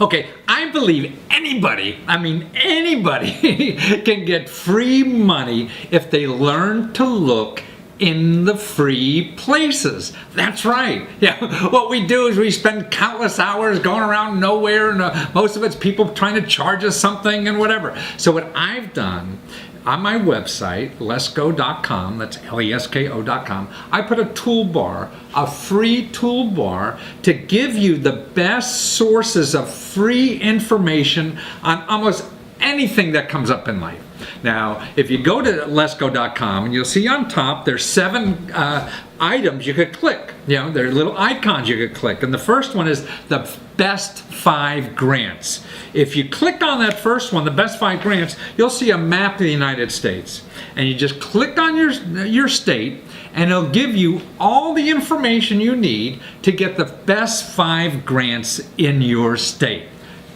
Okay, I believe anybody, I mean anybody, can get free money if they learn to look in the free places. That's right. Yeah, what we do is we spend countless hours going around nowhere, and most of it's people trying to charge us something and whatever. So what I've done on my website, lesko.com, that's lesko.com, I put a toolbar, a free toolbar, to give you the best sources of free information on almost anything that comes up in life. Now, if you go to lesko.com, and you'll see on top there's 7 items you could click. You know, there are little icons you could click, and the first one is the best 5 grants. If you click on that first one, the best 5 grants, you'll see a map of the United States, and you just click on your state, and it'll give you all the information you need to get the best 5 grants in your state.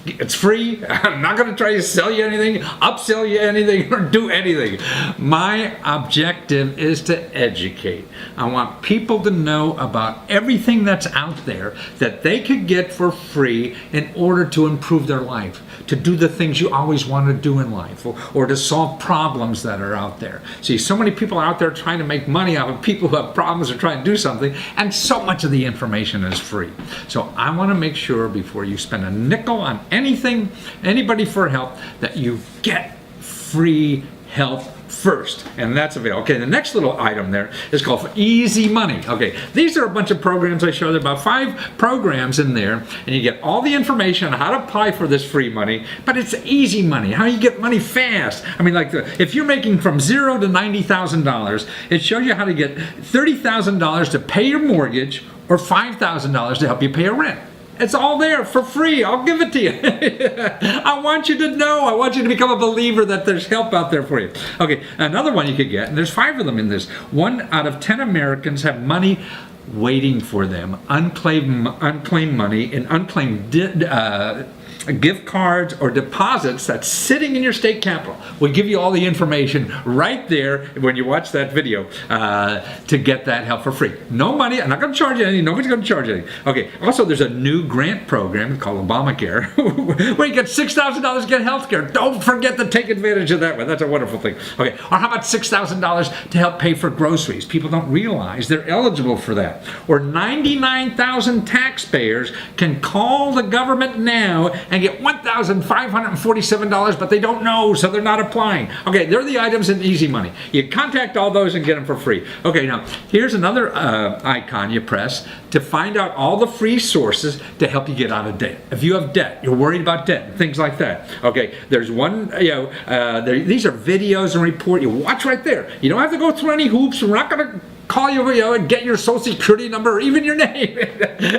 It's free. I'm not going to try to sell you anything, upsell you anything, or do anything. My objective is to educate. I want people to know about everything that's out there that they could get for free in order to improve their life, to do the things you always want to do in life, or to solve problems that are out there. See, so many people out there trying to make money out of people who have problems or trying to do something, and so much of the information is free. So I want to make sure before you spend a nickel on anything, anybody for help, that you get free help first, and that's available. Okay, the next little item there is called Easy Money. Okay, these are a bunch of programs I showed. There are about 5 programs in there, and you get all the information on how to apply for this free money, but it's easy money, how you get money fast. I mean, like if you're making from $0 to $90,000, it shows you how to get $30,000 to pay your mortgage or $5,000 to help you pay a rent. It's all there for free. I'll give it to you. I want you to know. I want you to become a believer that there's help out there for you. Okay, another one you could get, and there's 5 of them in this. 1 out of 10 Americans have money waiting for them, unclaimed money, and unclaimed gift cards or deposits that's sitting in your state capital. We'll give you all the information right there when you watch that video to get that help for free. No money. I'm not going to charge you anything. Nobody's going to charge you anything. Okay. Also, there's a new grant program called Obamacare where you get $6,000 to get health care. Don't forget to take advantage of that one. That's a wonderful thing. Okay. Or how about $6,000 to help pay for groceries? People don't realize they're eligible for that. Or 99,000 taxpayers can call the government now and get $1,547, but they don't know, so they're not applying. Okay, they're the items in Easy Money. You contact all those and get them for free. Okay, now here's another icon you press to find out all the free sources to help you get out of debt. If you have debt, you're worried about debt, things like that. Okay, there's one, these are videos and report. You watch right there. You don't have to go through any hoops. We're not going to call you, and get your social security number or even your name.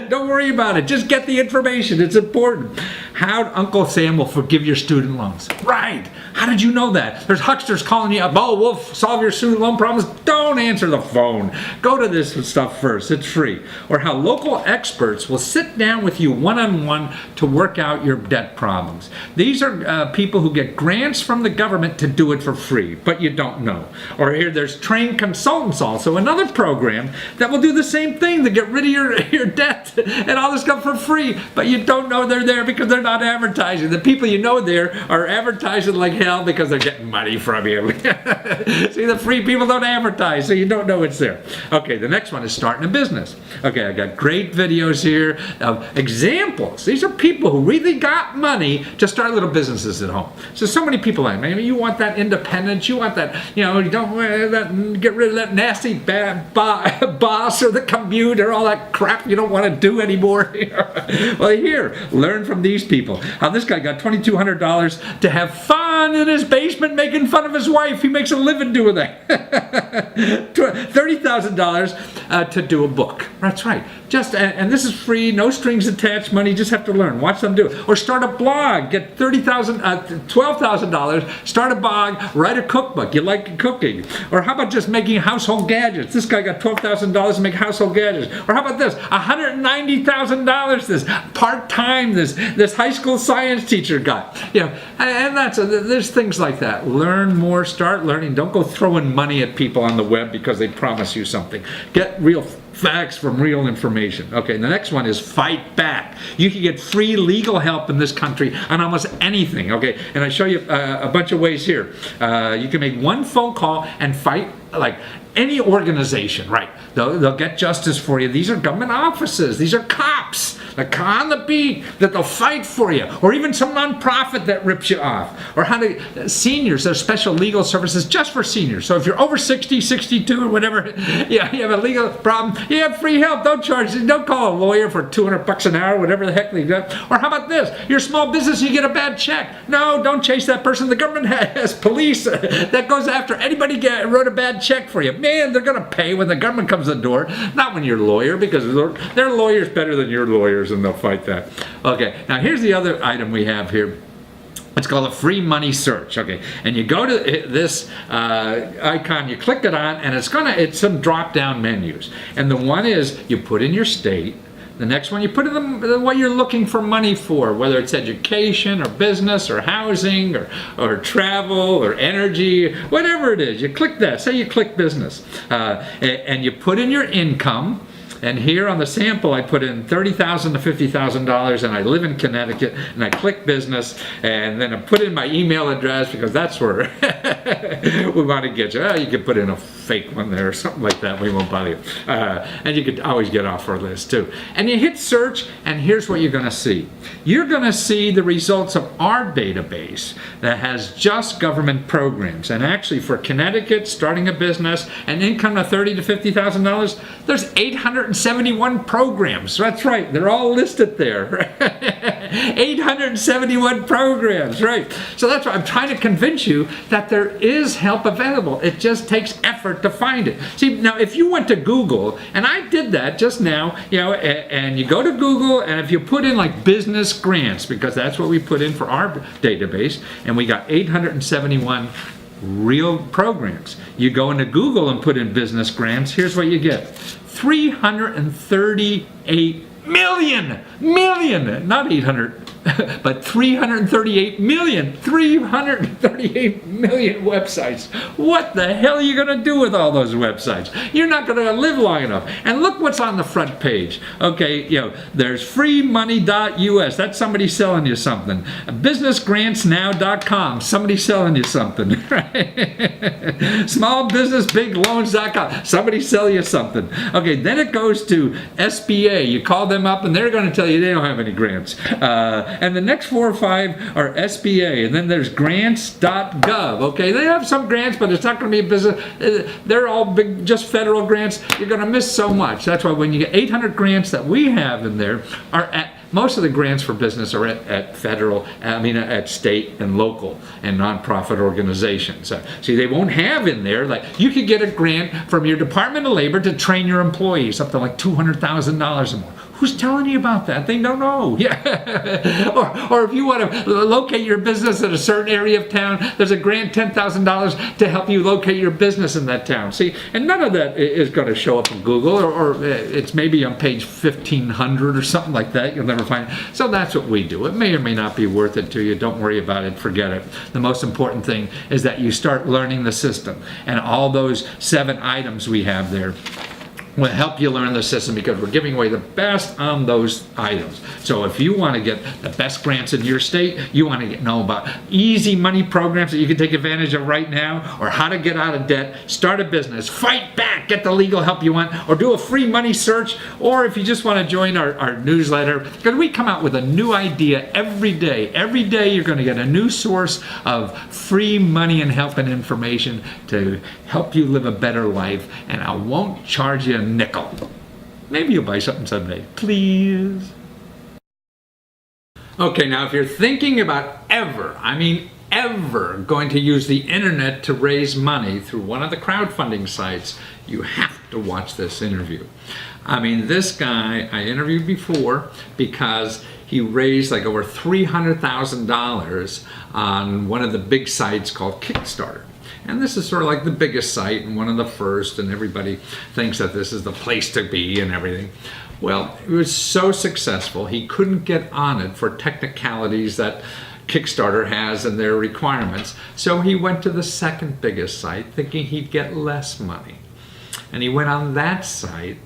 Don't worry about it. Just get the information. It's important. How Uncle Sam will forgive your student loans. Right. How did you know that? There's hucksters calling you up. Oh, we'll solve your student loan problems. Don't answer the phone. Go to this stuff first. It's free. Or how local experts will sit down with you one-on-one to work out your debt problems. These are people who get grants from the government to do it for free, but you don't know. Or here there's trained consultants also, another program that will do the same thing to get rid of your debt and all this stuff for free, but you don't know they're there because they're not advertising. The people you know there are advertising like hell because they're getting money from you. See, the free people don't advertise, so you don't know it's there. Okay, the next one is starting a business. Okay, I got great videos here of examples. These are people who really got money to start little businesses at home. So many people like, maybe you want that independence, you want that, you don't get rid of that nasty bad boss or the commute or all that crap you don't want to do anymore. Well, here, learn from these people. How this guy got $2,200 to have fun in his basement making fun of his wife. He makes a living doing that. $30,000 to do a book. That's right. And this is free, no strings attached money, you just have to learn. Watch them do it. Or start a blog, get $12,000, start a blog, write a cookbook. You like cooking. Or how about just making household gadgets? This guy got $12,000 to make household gadgets. Or how about this? $190,000 this part-time this high school science teacher got. And there's things like that. Learn more, start learning. Don't go throwing money at people on the web because they promise you something. Get real facts from real information. Okay, the next one is fight back. You can get free legal help in this country on almost anything. Okay, and I show you a bunch of ways here. You can make one phone call and fight like any organization, right? They'll get justice for you. These are government offices. These are cops that on the beat that they'll fight for you, or even some nonprofit that rips you off, or seniors. There's special legal services just for seniors. So if you're over 60, 62, or whatever, yeah, you have a legal problem, you have free help. Don't call a lawyer for $200 an hour, whatever the heck they got. Or how about this? You're a small business, you get a bad check. No, don't chase that person. The government has police that goes after anybody wrote a bad check for you. Man, they're going to pay when the government comes to the door, not when you're a lawyer, because their lawyer's better than your lawyers, and they'll fight that. Okay, now here's the other item we have here. It's called a free money search. Okay, and you go to this icon, you click it on, and it's some drop-down menus. And the one is you put in your state. The next one, you put in what you're looking for money for, whether it's education or business or housing or travel or energy, whatever it is. You click that. Say you click business. And you put in your income. And here on the sample, I put in $30,000 to $50,000, and I live in Connecticut, and I click business, and then I put in my email address, because that's where we want to get you. You could put in a fake one there or something like that. We won't bother you. And you could always get off our list too. And you hit search, and here's what you're going to see. You're going to see the results of our database that has just government programs. And actually, for Connecticut, starting a business, and income of $30,000 to $50,000, there's 871 programs. That's right. They're all listed there. 871 programs, right? So that's why I'm trying to convince you that there is help available. It just takes effort to find it. See, now if you went to Google, and I did that just now, and you go to Google, and if you put in like business grants, because that's what we put in for our database, and we got 871 real programs. You go into Google and put in business grants, here's what you get. 338 million, not 800, but 338 million websites. What the hell are you going to do with all those websites? You're not going to live long enough. And look what's on the front page. Okay, there's freemoney.us. That's somebody selling you something. Businessgrantsnow.com. Somebody selling you something. Smallbusinessbigloans.com. Somebody sell you something. Okay, then it goes to SBA. You call them up, and they're going to tell you they don't have any grants. And the next 4 or 5 are SBA, and then there's grants.gov. Okay, they have some grants, but it's not going to be a business. They're all big, just federal grants. You're going to miss so much. That's why when you get 800 grants that we have in there, most of the grants for business are at federal, at state and local and nonprofit organizations. See, they won't have in there, like, you could get a grant from your Department of Labor to train your employees up to like $200,000 or more. Who's telling you about that? They don't know. Yeah. or if you want to locate your business in a certain area of town, there's a grant, $10,000 to help you locate your business in that town. See, and none of that is going to show up in Google, or it's maybe on page 1500 or something like that. You'll never find it. So that's what we do. It may or may not be worth it to you. Don't worry about it. Forget it. The most important thing is that you start learning the system, and all those 7 items we have there will help you learn the system, because we're giving away the best on those items. So if you want to get the best grants in your state, you want to know about easy money programs that you can take advantage of right now, or how to get out of debt, start a business, fight back, get the legal help you want, or do a free money search, or if you just want to join our newsletter, because we come out with a new idea every day. Every day you're going to get a new source of free money and help and information to help you live a better life, and I won't charge you a nickel. Maybe you'll buy something someday. Please. Okay, now if you're thinking about ever going to use the internet to raise money through one of the crowdfunding sites, you have to watch this interview. This guy I interviewed before because he raised like over $300,000 on one of the big sites called Kickstarter. And this is sort of like the biggest site and one of the first, and everybody thinks that this is the place to be and everything. Well, it was so successful, he couldn't get on it for technicalities that Kickstarter has and their requirements. So he went to the second biggest site thinking he'd get less money. And he went on that site,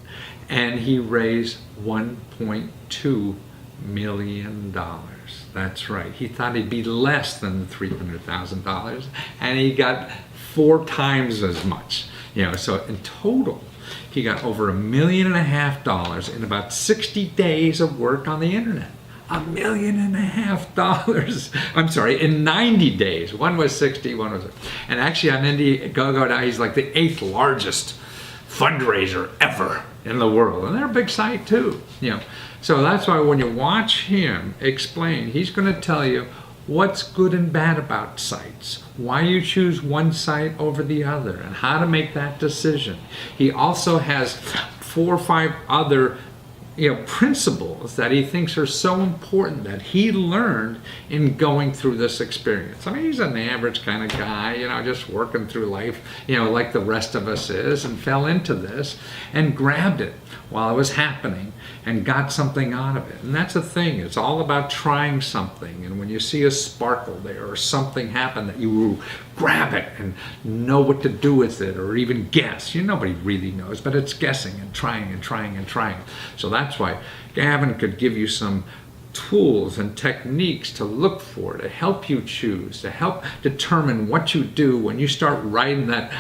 and he raised $1.2 million. That's right. He thought he'd be less than $300,000, and he got 4 times as much. So in total, he got over $1.5 million in about 60 days of work on the internet. $1.5 million. I'm sorry, in 90 days. One was 60, one was, and actually on Indiegogo now he's like the 8th largest fundraiser ever in the world, and they're a big site too. So that's why when you watch him explain, he's going to tell you what's good and bad about sites, why you choose one site over the other, and how to make that decision. He also has 4 or 5 other principles that he thinks are so important that he learned in going through this experience. I mean, he's an average kind of guy, just working through life, like the rest of us is, and fell into this and grabbed it while it was happening and got something out of it. And that's the thing, it's all about trying something. And when you see a sparkle there or something happen, that you grab it and know what to do with it, or even guess. Nobody really knows, but it's guessing and trying and trying and trying. So that's why Gavin could give you some tools and techniques to look for, to help you choose, to help determine what you do when you start riding that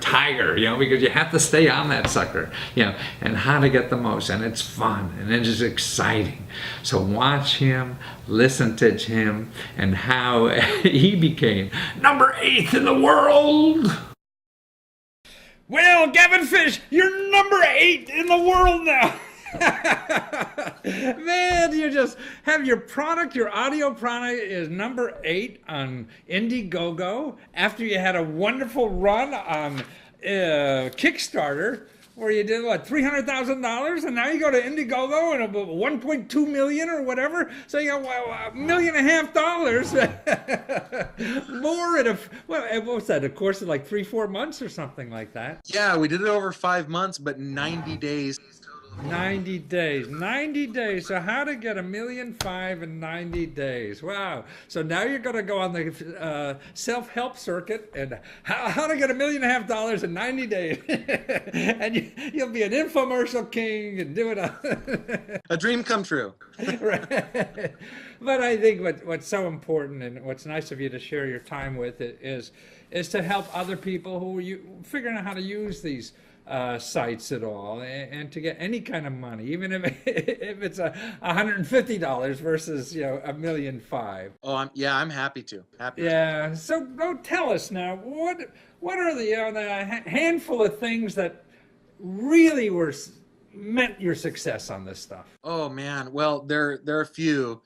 tiger, because you have to stay on that sucker, and how to get the most. And it's fun and it is exciting. So watch him, listen to him, and how he became number 8 in the world. Well, Gavin Fish, you're number 8 in the world now. Man, you just have your product, your audio product is number 8 on Indiegogo after you had a wonderful run on Kickstarter where you did $300,000, and now you go to Indiegogo and about 1.2 million or whatever. So you got $1.5 million more in what was that? A course of 3-4 months or something like that. Yeah, we did it over 5 months, but 90 days. 90 days. So how to get $1.5 million in 90 days. Wow. So now you're going to go on the self-help circuit and how to get $1.5 million in 90 days. And you'll be an infomercial king and do it. A dream come true. Right. But I think what's so important and what's nice of you to share your time with it is to help other people who are figuring out how to use these sites at all, and to get any kind of money, even if it's $150 versus $1.5 million. Oh, I'm happy to. Yeah. So tell us now, what are the handful of things that really meant your success on this stuff? Oh man, well there are a few.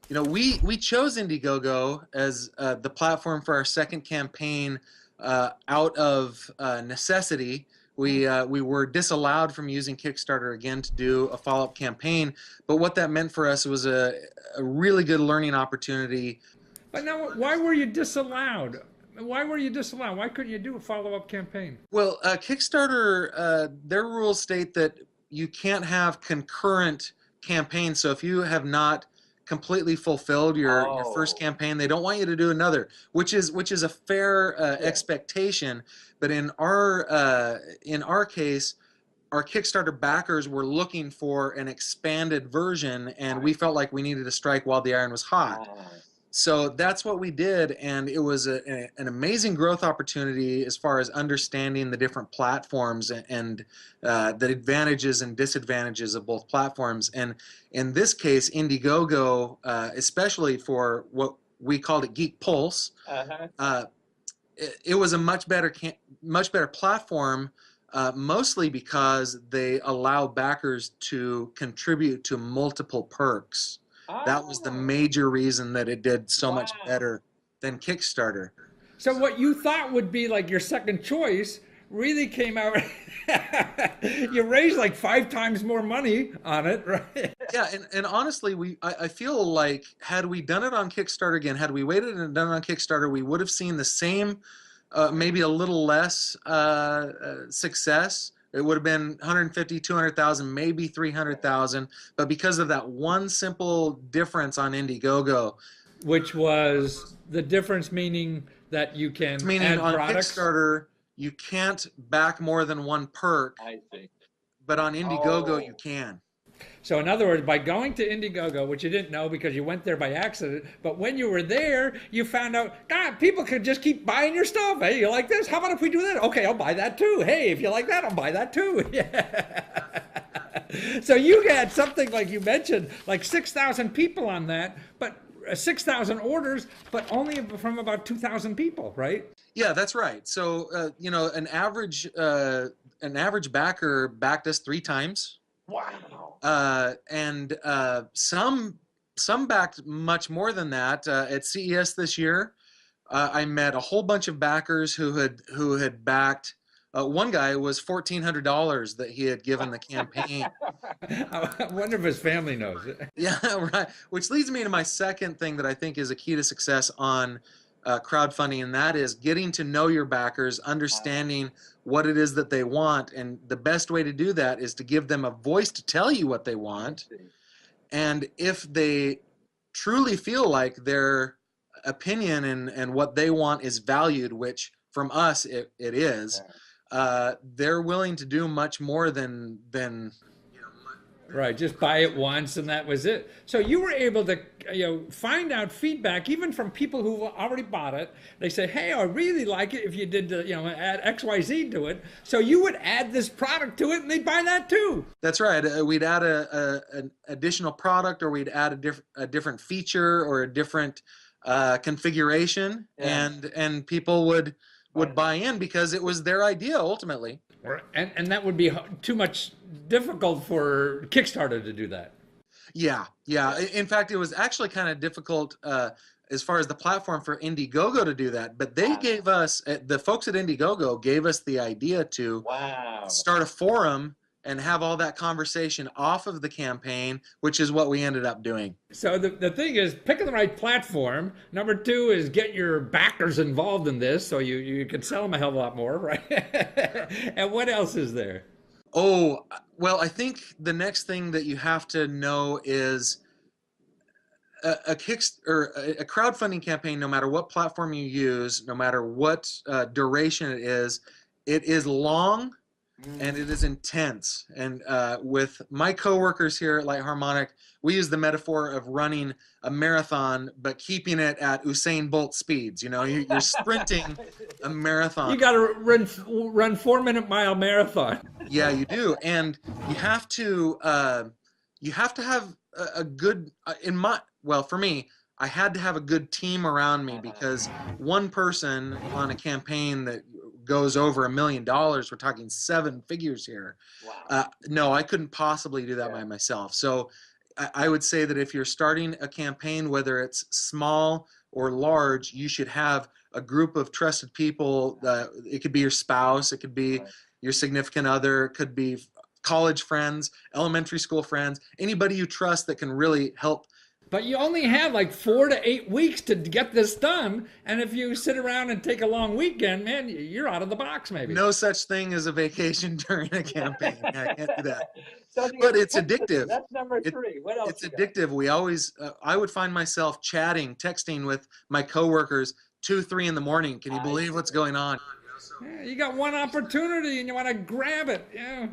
We chose Indiegogo as the platform for our second campaign. Out of necessity, we were disallowed from using Kickstarter again to do a follow-up campaign. But what that meant for us was a really good learning opportunity. But now, why were you disallowed? Why couldn't you do a follow-up campaign? Well, Kickstarter, their rules state that you can't have concurrent campaigns. So if you have not completely fulfilled your first campaign, they don't want you to do another, which is a fair expectation. But in our case, our Kickstarter backers were looking for an expanded version, and we felt like we needed to strike while the iron was hot. So that's what we did, and it was an amazing growth opportunity as far as understanding the different platforms and the advantages and disadvantages of both platforms. And in this case, Indiegogo, especially for what we called it Geek Pulse, it was a much better platform, mostly because they allow backers to contribute to multiple perks. That was the major reason that it did so much better than Kickstarter. So what you thought would be your second choice really came out. You raised 5 times more money on it, right? Yeah, and honestly, I feel like had we done it on Kickstarter again, had we waited and done it on Kickstarter, we would have seen the same, maybe a little less success. It would have been 150, 200,000, maybe 300,000. But because of that one simple difference on Indiegogo, which was the difference, meaning that you can add on products? Kickstarter, you can't back more than one perk. I see. but on Indiegogo you Oh. can. So in other words, by going to Indiegogo, which you didn't know because you went there by accident, but when you were there, you found out, God, people could just keep buying your stuff. Hey, you like this? How about if we do that? Okay, I'll buy that too. Hey, if you like that, I'll buy that too. Yeah. So you got something like you mentioned, like 6,000 people on that, but 6,000 orders, but only from about 2,000 people, right? Yeah, that's right. So an average backer backed us 3 times. Wow. And some backed much more than that. At CES this year, I met a whole bunch of backers who had backed. One guy was $1,400 that he had given the campaign. I wonder if his family knows. Yeah, right. Which leads me to my second thing that I think is a key to success on crowdfunding, and that is getting to know your backers, understanding what it is that they want, and the best way to do that is to give them a voice to tell you what they want. And if they truly feel like their opinion and what they want is valued, which from us it is, they're willing to do much more than Right, just buy it once and that was it. So you were able to, find out feedback even from people who already bought it. They say, "Hey, I really like it if you did, add XYZ to it." So you would add this product to it, and they'd buy that too. That's right. We'd add an additional product, or we'd add a different feature or a different configuration, Yeah. and people would buy in because it was their idea ultimately. And that would be too much difficult for Kickstarter to do that. Yeah. In fact, it was actually kind of difficult as far as the platform for Indiegogo to do that. But they gave us, the folks at Indiegogo gave us the idea to start a forum and have all that conversation off of the campaign, which is what we ended up doing. So the thing is picking the right platform. Number two is get your backers involved in this so you can sell them a hell of a lot more, right? And what else is there? Oh, well, I think the next thing that you have to know is a crowdfunding campaign, no matter what platform you use, no matter what duration it is long and it is intense. And with my coworkers here at Light Harmonic, we use the metaphor of running a marathon, but keeping it at Usain Bolt speeds. You're sprinting a marathon. You got to run 4-minute mile marathon. Yeah, you do, and you have to have a good for me, I had to have a good team around me, because one person on a campaign that goes over $1 million, we're talking 7 figures here. Wow. No, I couldn't possibly do that by myself. So I would say that if you're starting a campaign, whether it's small or large, you should have a group of trusted people. It could be your spouse, it could be your significant other, it could be college friends, elementary school friends, anybody you trust that can really help. But you only have like 4 to 8 weeks to get this done. And if you sit around and take a long weekend, man, you're out of the box maybe. No such thing as a vacation during a campaign. I can't do that. But it's addictive. That's number 3. What else? It's addictive. We always, I would find myself texting with my coworkers 2, 3 in the morning. Can you believe what's going on? Yeah, you got one opportunity and you want to grab it. Yeah.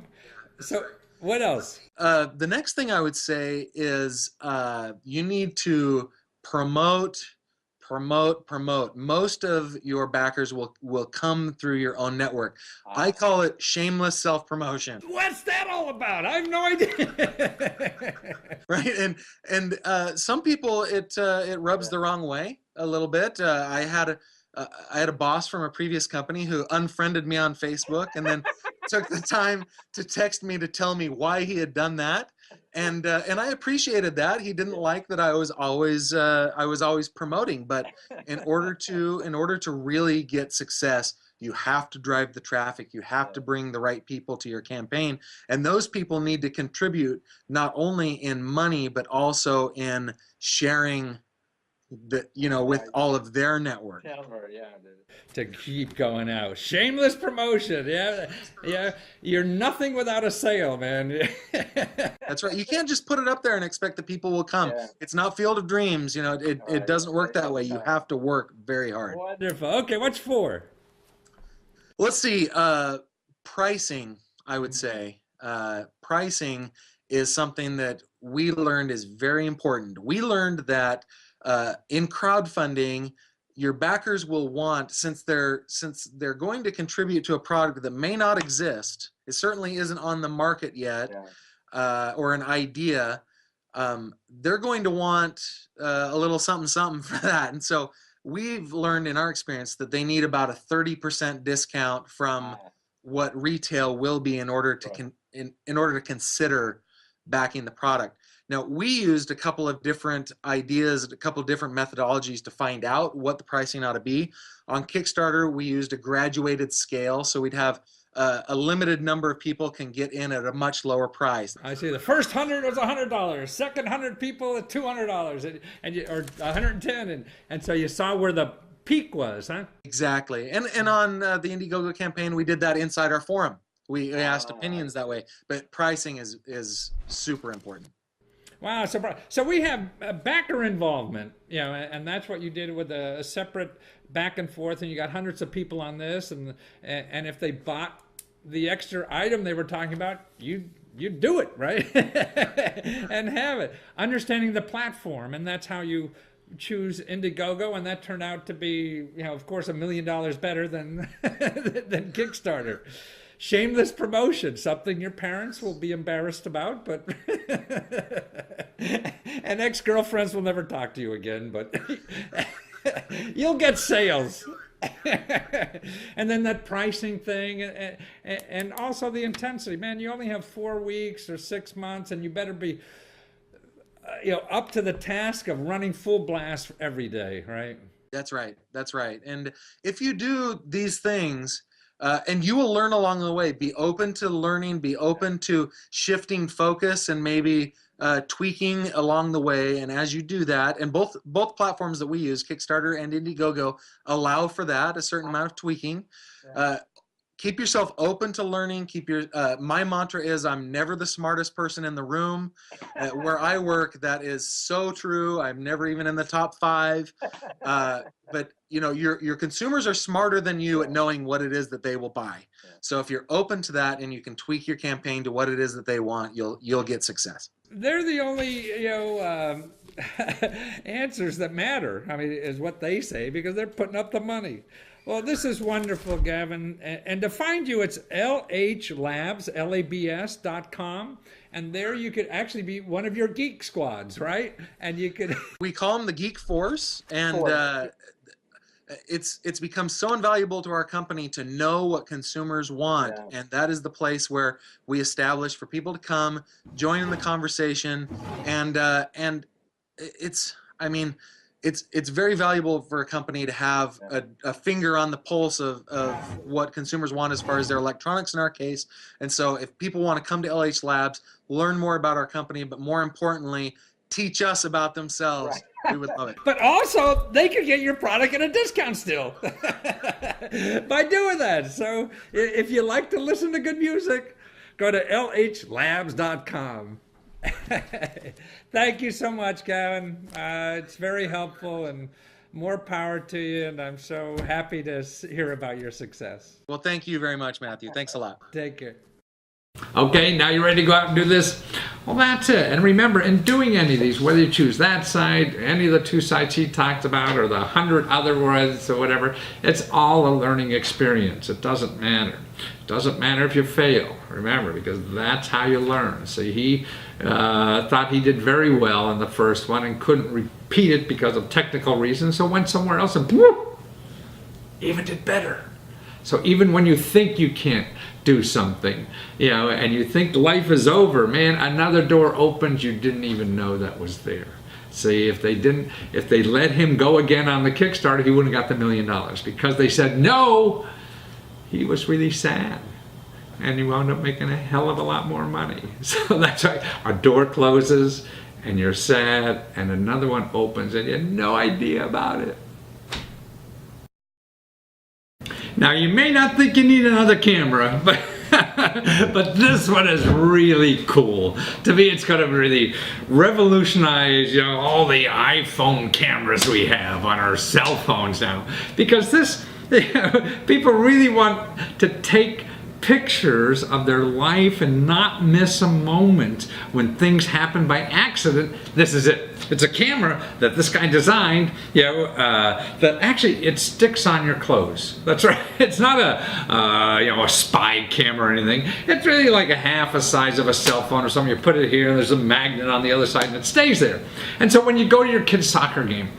So what else? The next thing I would say is you need to promote. Most of your backers will come through your own network. I call it shameless self-promotion. What's that all about? I have no idea. Right, and some people it rubs the wrong way a little bit. I had a boss from a previous company who unfriended me on Facebook and then took the time to text me to tell me why he had done that, and I appreciated that. He didn't like that I was always promoting, but in order to really get success, you have to drive the traffic. You have to bring the right people to your campaign, and those people need to contribute not only in money but also in sharing with all of their network. To keep going out. Shameless promotion. Yeah. You're nothing without a sale, man. That's right. You can't just put it up there and expect that people will come. Yeah. It's not Field of Dreams. It doesn't work that way. You have to work very hard. Wonderful. Okay, what's 4? Let's see. Pricing, I would say. pricing is something that we learned is very important. We learned that in crowdfunding, your backers will want, since they're going to contribute to a product that may not exist, it certainly isn't on the market yet, or an idea, they're going to want a little something something for that. And so we've learned in our experience that they need about a 30% discount from what retail will be in order to in order to consider backing the product. Now, we used a couple of different ideas, a couple of different methodologies to find out what the pricing ought to be. On Kickstarter, we used a graduated scale, so we'd have a limited number of people can get in at a much lower price. I see. The first 100 was $100. Second 100 people at $200, or 110, and so you saw where the peak was, huh? Exactly. And on the Indiegogo campaign, we did that inside our forum. We asked opinions that way, but pricing is super important. Wow, so we have backer involvement, and that's what you did with a separate back and forth, and you got hundreds of people on this, and if they bought the extra item they were talking about, you do it, right? And have it. Understanding the platform, and that's how you choose Indiegogo, and that turned out to be, of course, $1 million better than than Kickstarter. Shameless promotion, something your parents will be embarrassed about, but and ex-girlfriends will never talk to you again, but you'll get sales. And then that pricing thing, and also the intensity. Man, you only have 4 weeks or 6 months, and you better be up to the task of running full blast every day, right? That's right. That's right. And if you do these things, and you will learn along the way, be open to learning, be open to shifting focus and maybe tweaking along the way. And as you do that, and both platforms that we use, Kickstarter and Indiegogo, allow for that, a certain amount of tweaking. Keep yourself open to learning. Keep your my mantra is, I'm never the smartest person in the room. Where I work, that is so true. I'm never even in the top 5. But your consumers are smarter than you at knowing what it is that they will buy. So if you're open to that and you can tweak your campaign to what it is that they want, you'll get success. They're the only answers that matter. I mean, is what they say, because they're putting up the money. Well, this is wonderful, Gavin. And to find you, it's LHLabs, LABS.com. And there you could actually be one of your geek squads, right? And you could... We call them the Geek Force. And it's become so invaluable to our company to know what consumers want. And that is the place where we establish for people to come, join in the conversation. And it's very valuable for a company to have a finger on the pulse of what consumers want as far as their electronics in our case. And so if people want to come to LH Labs, learn more about our company, but more importantly, teach us about themselves, we would love it. But also, they could get your product at a discount still by doing that. So if you like to listen to good music, go to lhlabs.com. Thank you so much, Gavin. It's very helpful, and more power to you, and I'm so happy to hear about your success. Well, thank you very much, Matthew. Thanks a lot. Take care. Okay, now you ready to go out and do this? Well, that's it. And remember, in doing any of these, whether you choose that site, any of the 2 sites he talked about, or the 100 other ones or whatever, it's all a learning experience. It doesn't matter. It doesn't matter if you fail, remember, because that's how you learn. So he thought he did very well in the first one and couldn't repeat it because of technical reasons, so went somewhere else and whoop, even did better. So even when you think you can't do something, and you think life is over, man, another door opens you didn't even know that was there. See, if they let him go again on the Kickstarter, he wouldn't have got the $1 million. Because they said no, he was really sad. And he wound up making a hell of a lot more money. So that's why a door closes and you're sad, and another one opens and you had no idea about it. Now, you may not think you need another camera, but but this one is really cool. To me, it's going to really revolutionize, all the iPhone cameras we have on our cell phones now. Because this, people really want to take pictures of their life and not miss a moment when things happen by accident. This is it. It's a camera that this guy designed, that actually it sticks on your clothes. That's right. It's not a spy camera or anything. It's really like a half a size of a cell phone or something. You put it here and there's a magnet on the other side and it stays there. And so when you go to your kid's soccer game,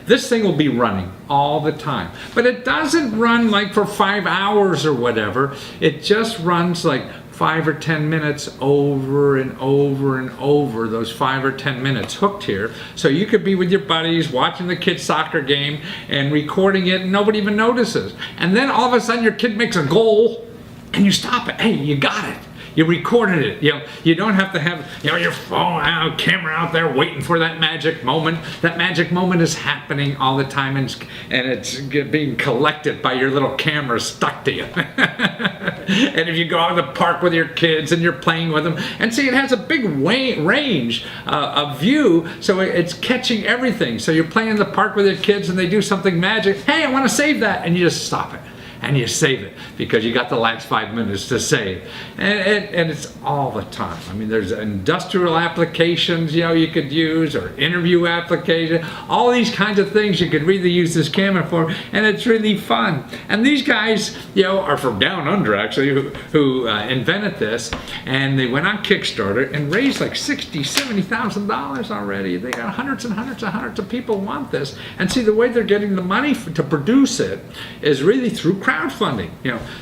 this thing will be running all the time. But it doesn't run like for 5 hours or whatever. It just runs like 5 or 10 minutes over and over and over, those 5 or 10 minutes hooked here. So you could be with your buddies watching the kid's soccer game and recording it and nobody even notices. And then all of a sudden your kid makes a goal and you stop it. Hey, you got it. You recorded it. You don't have to have your phone out, camera out there waiting for that magic moment. That magic moment is happening all the time, and it's being collected by your little camera stuck to you. And if you go out to the park with your kids and you're playing with them, and see, it has a big range of view, so it's catching everything. So you're playing in the park with your kids and they do something magic. Hey, I want to save that, and you just stop it. And you save it because you got the last 5 minutes to save. And it's all the time. I mean, there's industrial applications, you could use, or interview application, all these kinds of things you could really use this camera for, and it's really fun. And these guys, are from down under, actually, who invented this, and they went on Kickstarter and raised like $60,000, $70,000 already. They got hundreds and hundreds and hundreds of people want this. And see, the way they're getting the money to produce it is really through crowdfunding.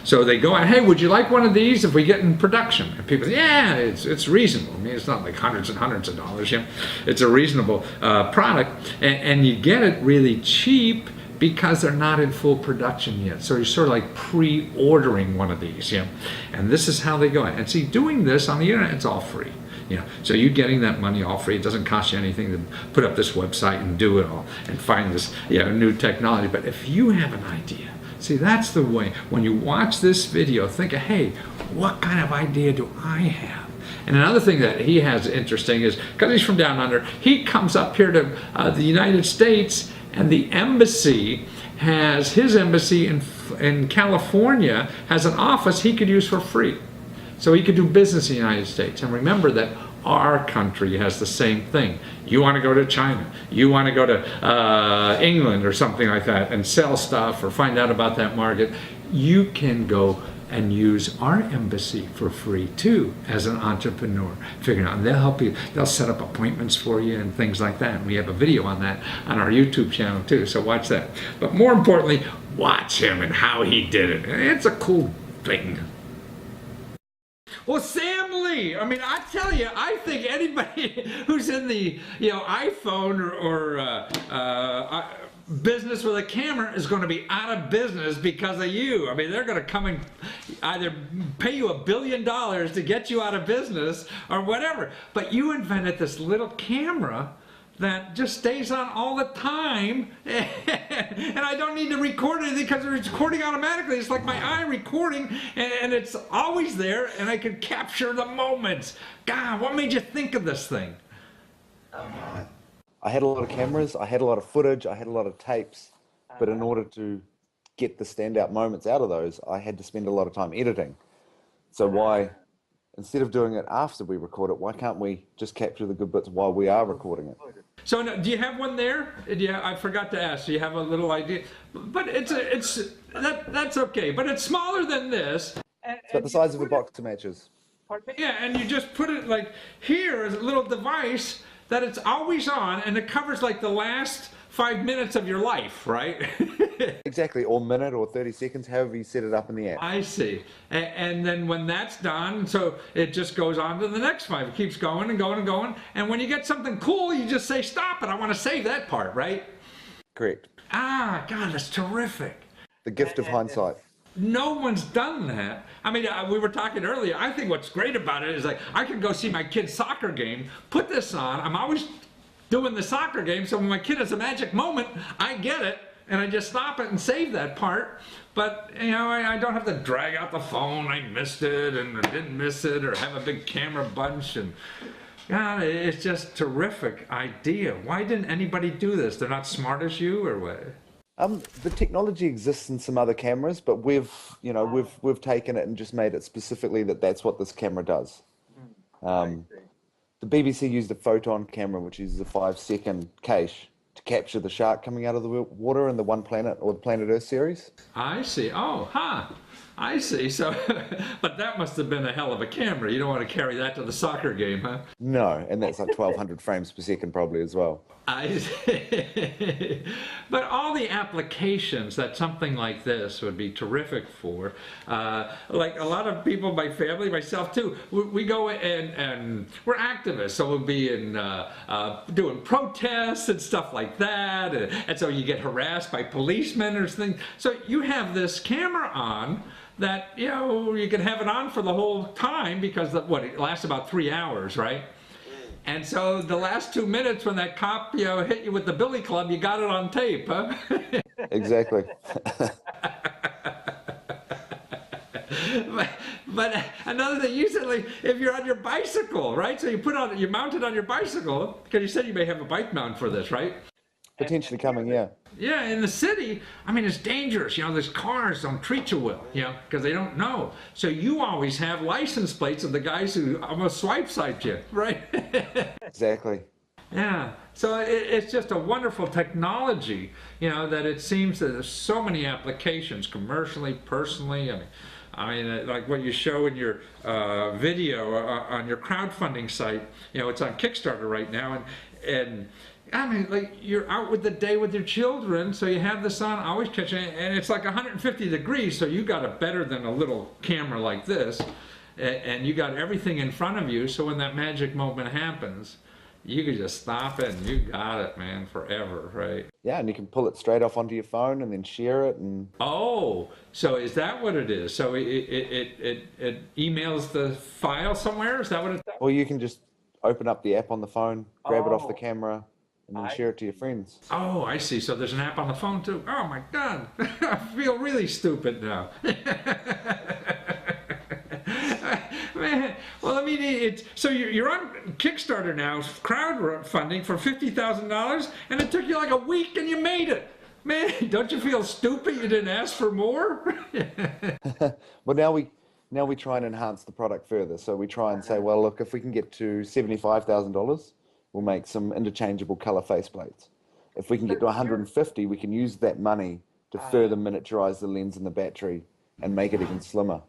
So they go on, hey, would you like one of these if we get in production? And people say, yeah, it's reasonable. I mean, it's not like hundreds and hundreds of dollars. It's a reasonable product, and you get it really cheap because they're not in full production yet. So you're sort of like pre-ordering one of these. And this is how they go. And see, doing this on the internet, it's all free. So you're getting that money all free. It doesn't cost you anything to put up this website and do it all and find this new technology. But if you have an idea, see, that's the way. When you watch this video, think, hey, what kind of idea do I have? And another thing that he has interesting is, because he's from down under, he comes up here to the United States, and the embassy his embassy in California has an office he could use for free. So he could do business in the United States. And remember that our country has the same thing. You want to go to China, you want to go to England or something like that and sell stuff or find out about that market, you can go and use our embassy for free too as an entrepreneur. Figuring out, and they'll help you, they'll set up appointments for you and things like that. And we have a video on that on our YouTube channel too, so watch that. But more importantly, watch him and how he did it. It's a cool thing. Well, Sam Lee, I mean, I tell you, I think anybody who's in the iPhone or business with a camera is going to be out of business because of you. I mean, they're going to come and either pay you $1 billion to get you out of business or whatever. But you invented this little camera that just stays on all the time, and I don't need to record anything because it's recording automatically. It's like my eye recording, and it's always there, and I can capture the moments. God, what made you think of this thing? I had a lot of cameras, I had a lot of footage, I had a lot of tapes, but in order to get the standout moments out of those, I had to spend a lot of time editing. So why, instead of doing it after we record it, why can't we just capture the good bits while we are recording it? So do you have one there? Yeah, I forgot to ask. Do you have a little idea? But that's okay. But it's smaller than this. It's about the size of a box of matches. Yeah, and you just put it like here as a little device that it's always on, and it covers like the last 5 minutes of your life, right? Exactly, or minute or 30 seconds, however you set it up in the app. I see. And then when that's done, so it just goes on to the next 5. It keeps going and going and going. And when you get something cool, you just say, stop it. I want to save that part, right? Correct. Ah, God, that's terrific. The gift of hindsight. No one's done that. I mean, we were talking earlier. I think what's great about it is like I can go see my kid's soccer game, put this on. I'm always doing the soccer game, so when my kid has a magic moment, I get it, and I just stop it and save that part. But, I don't have to drag out the phone, I missed it, and I didn't miss it, or have a big camera bunch, and God, it's just terrific idea. Why didn't anybody do this? They're not smart as you, or what? The technology exists in some other cameras, but we've taken it and just made it specifically that's what this camera does. Um, the BBC used a photon camera, which uses a 5-second cache to capture the shark coming out of the water in the One Planet or the Planet Earth series. I see. Oh, huh. I see. So, but that must have been a hell of a camera. You don't want to carry that to the soccer game, huh? No, and that's like 1200 frames per second probably as well. I see. But all the applications that something like this would be terrific for, like a lot of people, my family, myself too, we go and we're activists, so we'll be in doing protests and stuff like that, and so you get harassed by policemen or things. So you have this camera on that, you know, you can have it on for the whole time because it lasts about 3 hours, right? And so the last 2 minutes when that cop, you know, hit you with the billy club, you got it on tape, huh? Exactly. But another thing, you said, like, if you're on your bicycle, right? So you mount it on your bicycle, because you said you may have a bike mount for this, right? Potentially coming, yeah. Yeah, in the city, I mean, it's dangerous. You know, there's cars don't treat you well, you know, because they don't know. So you always have license plates of the guys who almost swipe you, right? Exactly. Yeah, so it's just a wonderful technology, you know, that it seems that there's so many applications, commercially, personally. I mean, like what you show in your video on your crowdfunding site, you know, it's on Kickstarter right now, and I mean, like, you're out with the day with your children, so you have this on, always catching it, and it's like 150 degrees, so you got it better than a little camera like this, and you got everything in front of you, so when that magic moment happens, you can just stop it, and you got it, man, forever, right? Yeah, and you can pull it straight off onto your phone and then share it. And oh, so is that what it is? So it emails the file somewhere? Is that what it's? or you can just open up the app on the phone, grab it off the camera, and then share it to your friends. Oh, I see. So there's an app on the phone too. Oh my God, I feel really stupid now. Man, well, I mean, so you're on Kickstarter now, crowdfunding for $50,000, and it took you like a week, and you made it. Man, don't you feel stupid? You didn't ask for more. Well, now we try and enhance the product further. So we try and say, well, look, if we can get to $75,000, we'll make some interchangeable color faceplates. If we can get to 150, we can use that money to further miniaturize the lens and the battery and make it even slimmer.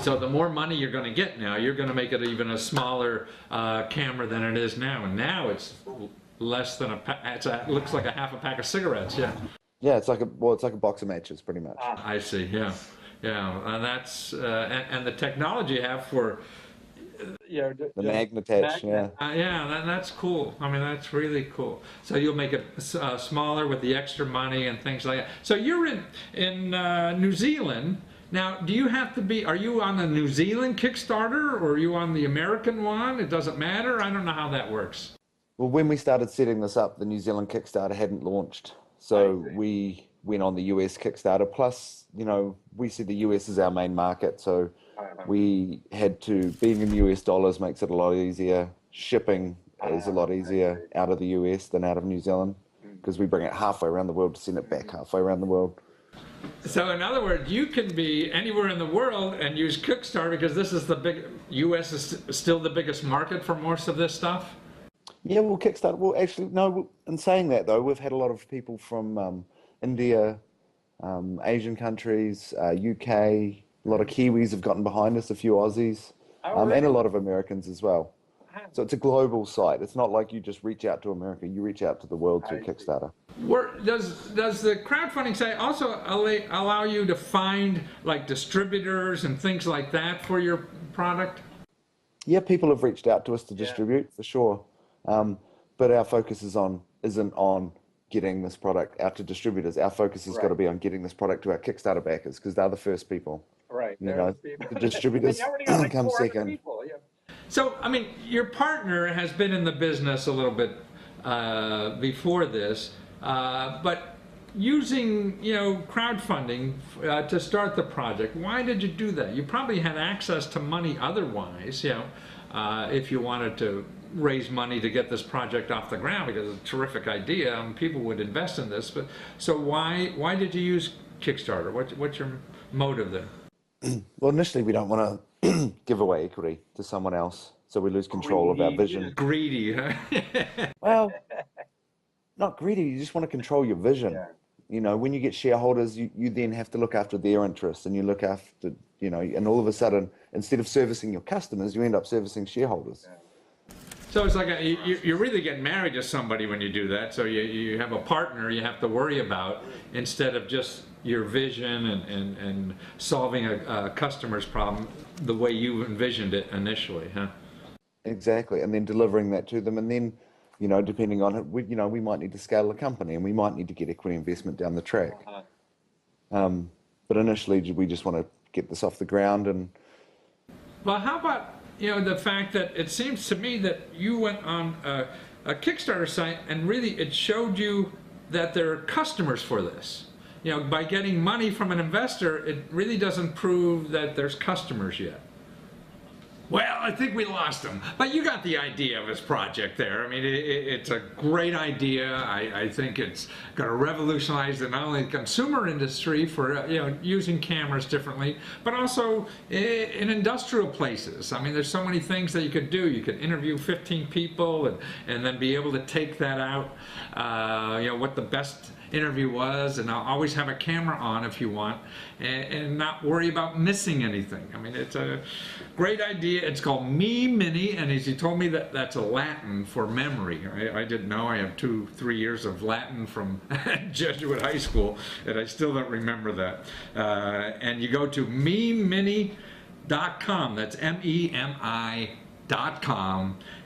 So the more money you're going to get now, you're going to make it even a smaller camera than it is now. And now it's less than it looks like a half a pack of cigarettes, yeah. Yeah, it's like a box of matches, pretty much. I see, yeah. Yeah, and that's, and the technology you have for, The magnet, yeah. yeah, that's cool. I mean, that's really cool. So you'll make it smaller with the extra money and things like that. So you're in New Zealand. Now, do you have to be, are you on the New Zealand Kickstarter or are you on the American one? It doesn't matter? I don't know how that works. Well, when we started setting this up, the New Zealand Kickstarter hadn't launched. So we went on the US Kickstarter. Plus, you know, we see the US as our main market. So we had to, being in US dollars makes it a lot easier. Shipping is a lot easier out of the US than out of New Zealand because we bring it halfway around the world to send it back halfway around the world. So in other words, you can be anywhere in the world and use Kickstarter because this is the big, US is still the biggest market for most of this stuff? Yeah, well, Kickstarter, well, actually, no, in saying that though, we've had a lot of people from India, Asian countries, UK, a lot of Kiwis have gotten behind us, a few Aussies, and a lot of Americans as well. So it's a global site. It's not like you just reach out to America, you reach out to the world through Kickstarter. Does the crowdfunding site also allow you to find like distributors and things like that for your product? Yeah, people have reached out to us to distribute for sure, but our focus isn't on getting this product out to distributors. Our focus has got to be on getting this product to our Kickstarter backers because they're the first people. Right. You know, the distributors come second. People, yeah. So, I mean, your partner has been in the business a little bit before this, but using, you know, crowdfunding to start the project, why did you do that? You probably had access to money otherwise, you know, if you wanted to raise money to get this project off the ground because it's a terrific idea and people would invest in this. But so why did you use Kickstarter? What's your motive there? Well, initially, we don't want to give away equity to someone else, so we lose control of our vision. Greedy, huh? Well, not greedy. You just want to control your vision. Yeah. You know, when you get shareholders, you then have to look after their interests, and you look after, you know, and all of a sudden, instead of servicing your customers, you end up servicing shareholders. So it's like you really get married to somebody when you do that. So you have a partner you have to worry about instead of just your vision and solving a customer's problem the way you envisioned it initially, huh? Exactly, and then delivering that to them, and then, you know, depending on it, we might need to scale the company, and we might need to get equity investment down the track. But initially, we just want to get this off the ground. And Well, how about, you know, the fact that it seems to me that you went on a Kickstarter site and really it showed you that there are customers for this. You know, by getting money from an investor, it really doesn't prove that there's customers yet. Well, I think we lost him, but you got the idea of his project there. I mean, it's a great idea. I think it's going to revolutionize not only the consumer industry for using cameras differently, but also in industrial places. I mean, there's so many things that you could do. You could interview 15 people and then be able to take that out. What the best interview was, and I'll always have a camera on if you want, and not worry about missing anything. I mean, it's a great idea. It's called Me Mini, and as you told me, that's a Latin for memory. I didn't know. I have 2-3 years of Latin from Jesuit high school, and I still don't remember that. And you go to memini.com. That's MEMI.com,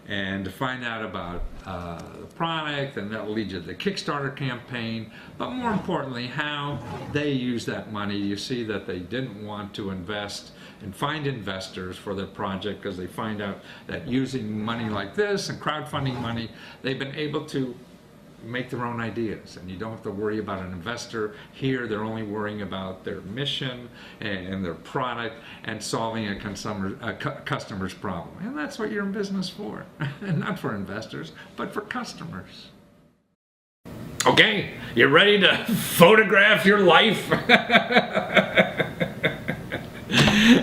and to find out about the product, and that'll lead you to the Kickstarter campaign, but more importantly, how they use that money. You see that they didn't want to invest and find investors for their project because they find out that using money like this and crowdfunding money, they've been able to make their own ideas, and you don't have to worry about an investor. Here they're only worrying about their mission and their product and solving a customer's problem, and that's what you're in business for. And not for investors, but for customers. Okay, you ready to photograph your life?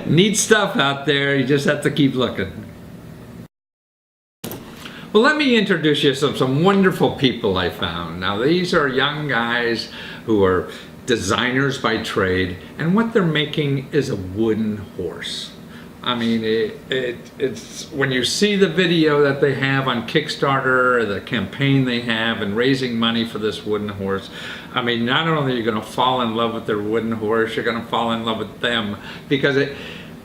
Neat stuff out there. You just have to keep looking. Well, let me introduce you to some wonderful people I found. Now, these are young guys who are designers by trade, and what they're making is a wooden horse. I mean, it's when you see the video that they have on Kickstarter, the campaign they have, and raising money for this wooden horse, I mean, not only are you going to fall in love with their wooden horse, you're going to fall in love with them, because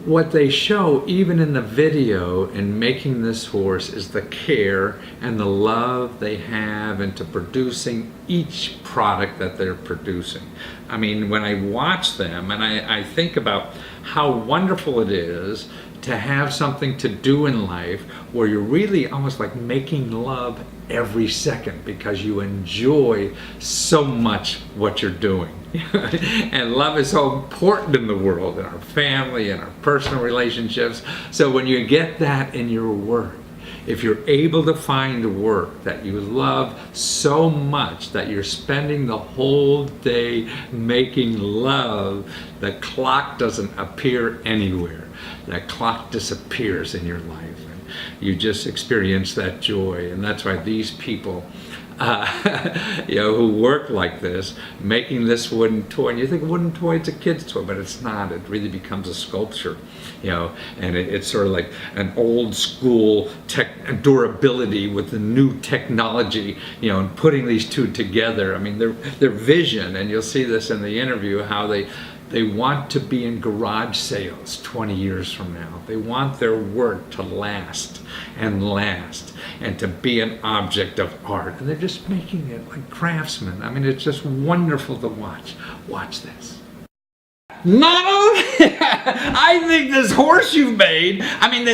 what they show, even in the video in making this horse, is the care and the love they have into producing each product that they're producing. I mean, when I watch them and I think about how wonderful it is to have something to do in life where you're really almost like making love every second because you enjoy so much what you're doing. And love is so important in the world, in our family, in our personal relationships. So when you get that in your work, if you're able to find work that you love so much that you're spending the whole day making love, the clock doesn't appear anywhere. The clock disappears in your life. And you just experience that joy. And that's why these people who work like this, making this wooden toy, and you think a wooden toy, it's a kid's toy, but it's not. It really becomes a sculpture, and it's sort of like an old school durability with the new technology, and putting these two together. I mean, their vision, and you'll see this in the interview, how they want to be in garage sales 20 years from now. They want their work to last and last and to be an object of art. And they're just making it like craftsmen. I mean, it's just wonderful to watch. Watch this. Not only, I think this horse you've made, I mean,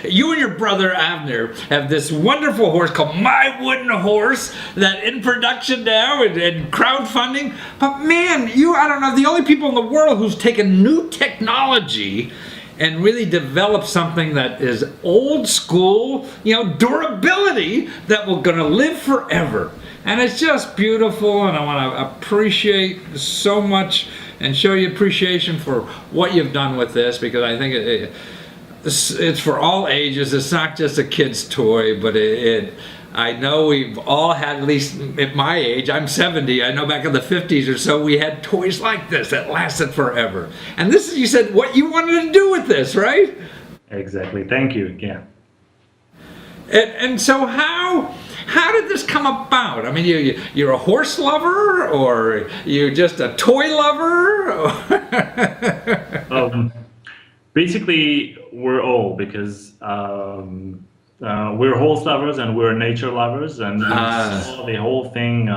you and your brother Avner have this wonderful horse called My Wooden Horse that in production now and crowdfunding. But man, I don't know, the only people in the world who's taken new technology and really develop something that is old school, durability that will gonna live forever. And it's just beautiful, and I want to appreciate so much and show you appreciation for what you've done with this, because I think it's for all ages. It's not just a kid's toy, but I know we've all had, at least at my age, I'm 70, I know back in the 50s or so, we had toys like this that lasted forever. And this is, you said, what you wanted to do with this, right? Exactly. Thank you. Yeah. And so how did this come about? I mean, you're a horse lover, or you're just a toy lover? Basically, we're all, because we're horse lovers and we're nature lovers, and the whole thing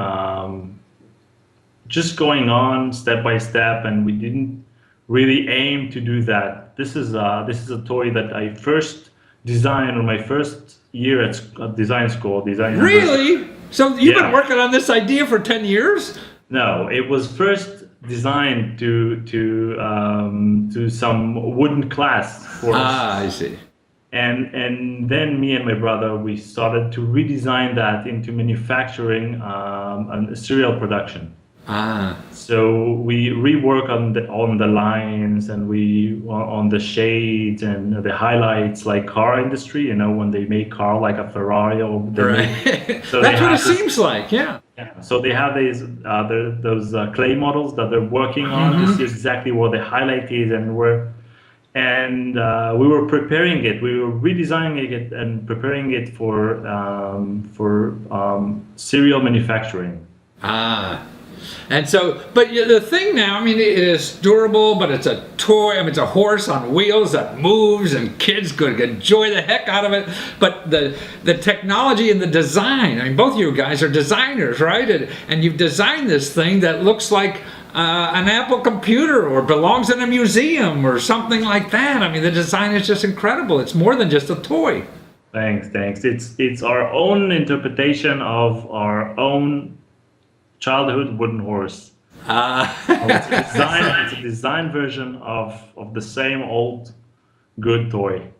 just going on step by step, and we didn't really aim to do that. This is a toy that I first designed on my first year at design school. Really? So you've been working on this idea for 10 years? No, it was first designed to some wooden class for us. I see. And then me and my brother, we started to redesign that into manufacturing and serial production. So we rework on the lines, and we on the shades and the highlights, like car industry. When they make car like a Ferrari, or so that's what it seems like. Yeah. So they have those clay models that they're working on. This is exactly what the highlight is, and we were preparing it. We were redesigning it and preparing it for serial manufacturing. And so, but the thing now, I mean, it is durable, but it's a toy. I mean, it's a horse on wheels that moves, and kids could enjoy the heck out of it. But the technology and the design, I mean, both of you guys are designers, right? And you've designed this thing that looks like an Apple computer, or belongs in a museum or something like that. I mean, the design is just incredible. It's more than just a toy. Thanks. It's our own interpretation of our own childhood wooden horse. It's a design version of the same old good toy.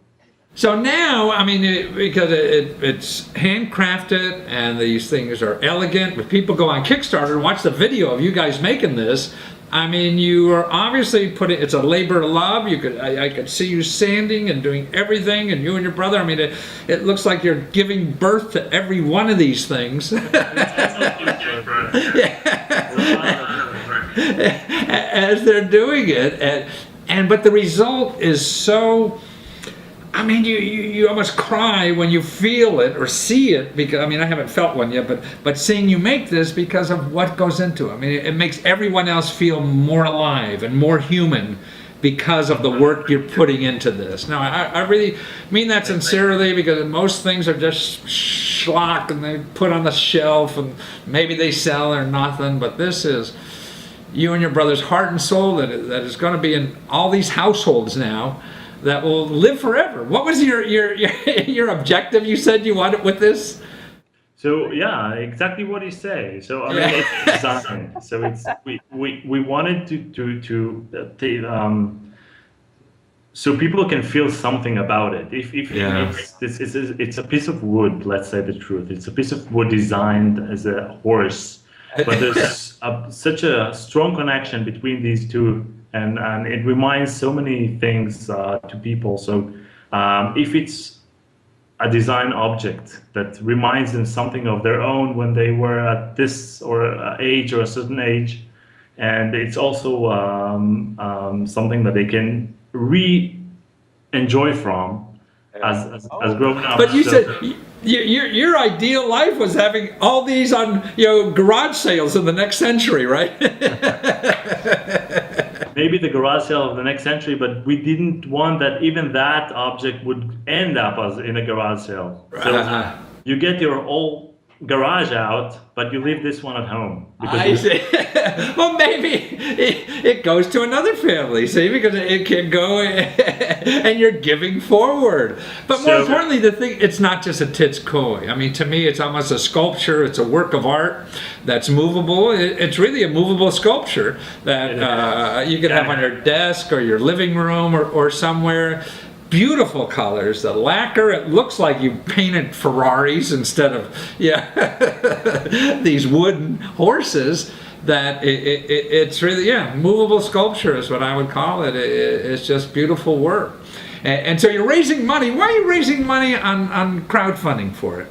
So now, I mean, because it's handcrafted and these things are elegant, if people go on Kickstarter and watch the video of you guys making this, I mean, you are obviously it's a labor of love. I could see you sanding and doing everything, and you and your brother, I mean, it looks like you're giving birth to every one of these things. As they're doing it, but the result is so, I mean, you almost cry when you feel it or see it, because, I mean, I haven't felt one yet, but seeing you make this, because of what goes into it. I mean, it makes everyone else feel more alive and more human because of the work you're putting into this. Now, I really mean that sincerely, because most things are just schlock, and they put on the shelf, and maybe they sell or nothing, but this is you and your brother's heart and soul that is going to be in all these households now, that will live forever. What was your objective? You said you wanted with this? So yeah, exactly what you say. So I mean, it's design. So it's we wanted to so people can feel something about it. If it's a piece of wood, let's say the truth. It's a piece of wood designed as a horse, but there's such a strong connection between these two. And it reminds so many things to people. So if it's a design object that reminds them something of their own when they were at this or age or a certain age, and it's also something that they can enjoy from as grown up. But you said your ideal life was having all these on garage sales in the next century, right? Maybe the garage sale of the next century, but we didn't want that even that object would end up as in a garage sale. So you get your all garage out, but you leave this one at home. I see. Well, maybe it goes to another family, see, because it can go and you're giving forward. But more importantly, the thing, it's not just a tits koi. I mean, to me, it's almost a sculpture. It's a work of art that's movable. It's really a movable sculpture that you can have on your desk or your living room or somewhere. Beautiful colors, the lacquer, it looks like you painted Ferraris instead of these wooden horses. That it's really, movable sculpture is what I would call it. It's just beautiful work. And so you're raising money. Why are you raising money on crowdfunding for it?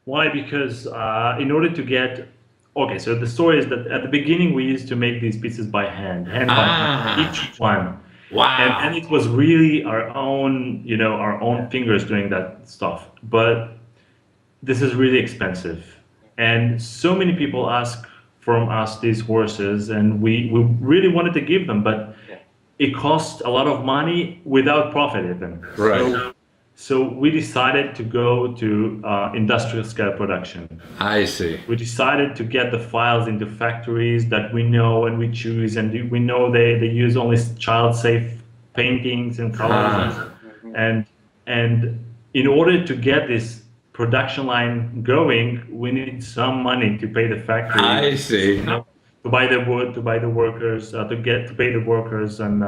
Why? Because in order to get, okay, so the story is that at the beginning we used to make these pieces by hand by hand, each one. Wow. And it was really our own, our own fingers doing that stuff. But this is really expensive. And so many people ask from us these horses, and we really wanted to give them, but it cost a lot of money without profit even. Right. So we decided to go to industrial scale production. I see. We decided to get the files into factories that we know and we choose, and we know they use only child-safe paintings and colors. And in order to get this production line going, we need some money to pay the factory. I see. To buy the wood, to buy the workers, to pay the workers, and